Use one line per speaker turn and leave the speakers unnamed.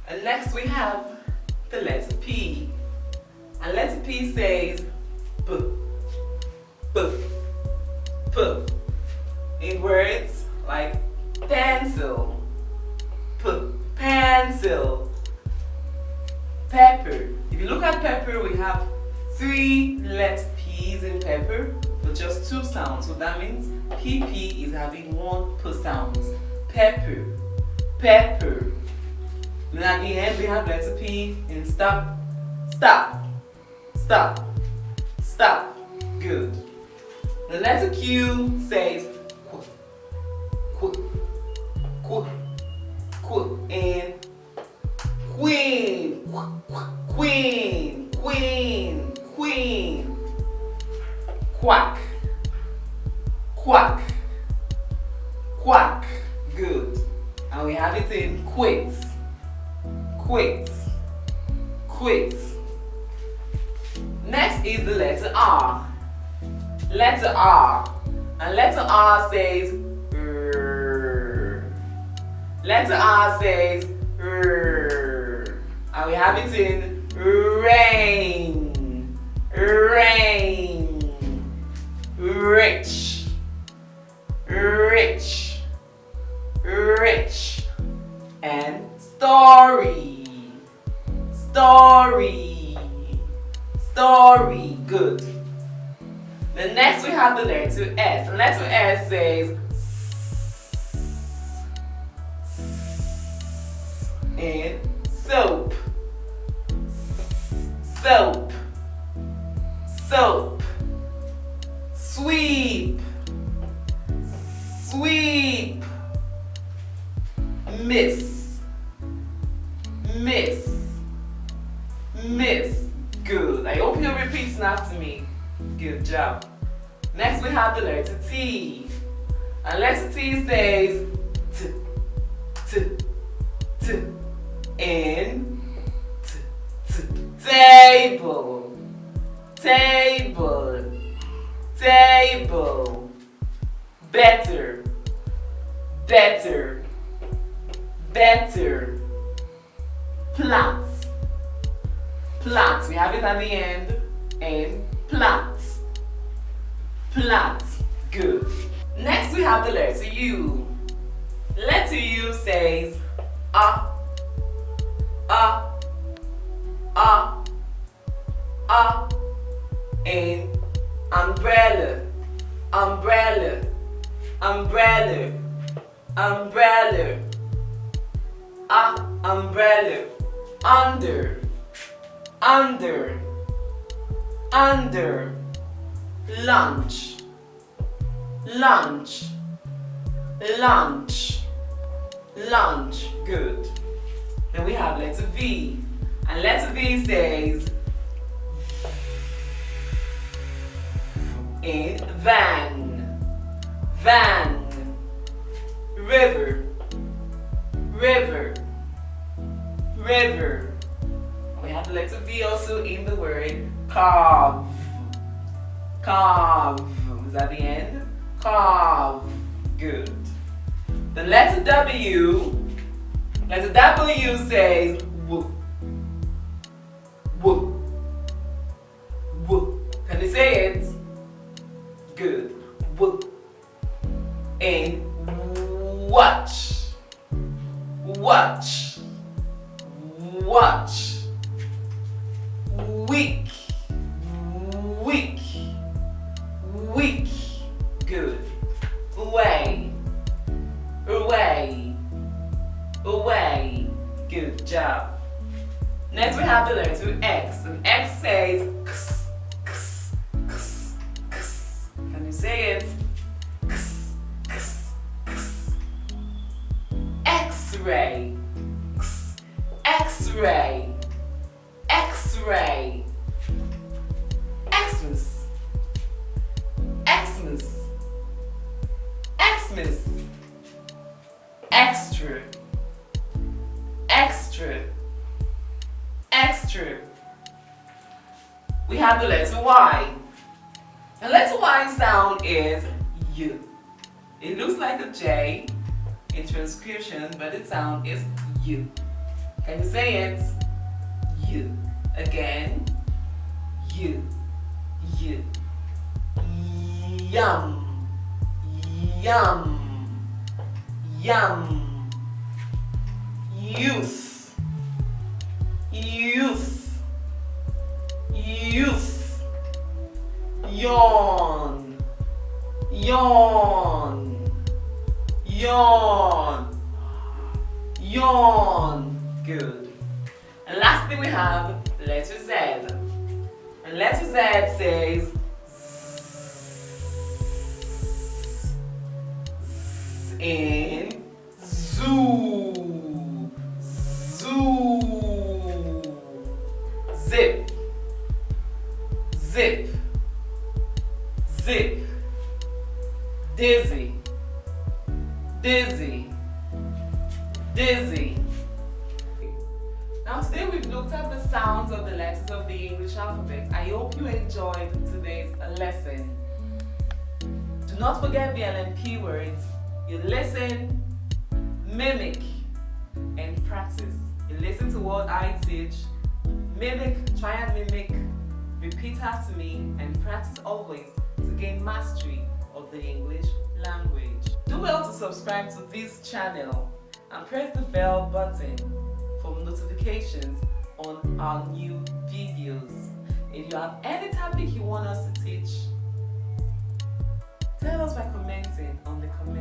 And next we have the letter P. And letter P says P, P, P. In words like pencil, pencil, pepper. If you look at pepper, we have 3 letter P's in pepper, but just 2 sounds. So that means PP is having 1 P sound. Pepper, pepper. Then at the end we have letter P in stop, stop, stop, stop. Good. The letter Q says qu, qu, qu, and queen, queen, queen, queen. Quack, quack, quack. Good. And we have it in quit, quit, quit. Next is the letter R. Letter R. And letter R says letter R says and we have it in rain, rain, rich, rich, rich, and story, story, story. Good. Then next we have the letter S. The letter S says and soap, soap, soap, sweep, sweep, miss, miss, miss. Good. I hope you're repeating after me. Good job. Next we have the letter T. And letter T says T, T, T, and T, T, table, table, table, better, better, better, plat, plat. We have it at the end, and plat, plat. Good. Next we have the letter U. Letter U says and umbrella, umbrella, umbrella, umbrella, umbrella, under, under, under, lunch, lunch, lunch, lunch. Good. Then we have letter V. And letter V says in van, van, river, river, river. We have the letter V also in the word carve, carve. Is that the end? Carve. Good. The letter W. Letter W says w, w, w. Can you say it? Good. W. And watch, watch, watch. Week, week, week. Good. Away, away, away. Good job. Next we have the letter X. And X says x, x, x, x. Can you say it? X, x, x. X-ray, x, X-ray, X-ray. Xmas, Xmas, Xmas. Extra, extra, extra. We have the letter Y. The letter Y sound is U. It looks like a J in transcription, but its sound is U. Can you say it? You. Again. You. You. Yum. Yum. Yum. Youth. Youth. Youth. Yawn. Yawn. Yawn. Yawn. Good. And lastly we have letter Z. And letter Z says Z in zoo. Zoo. Zip. Zip. Zip. Dizzy. Dizzy. Dizzy. Now today we've looked at the sounds of the letters of the English alphabet. I hope you enjoyed today's lesson. Do not forget the LMP words. You listen, mimic, and practice. You listen to what I teach, mimic, try and mimic, repeat after me, and practice always to gain mastery of the English language. Do well to subscribe to this channel and press the bell button for notifications on our new videos. If you have any topic you want us to teach, tell us by commenting on the comment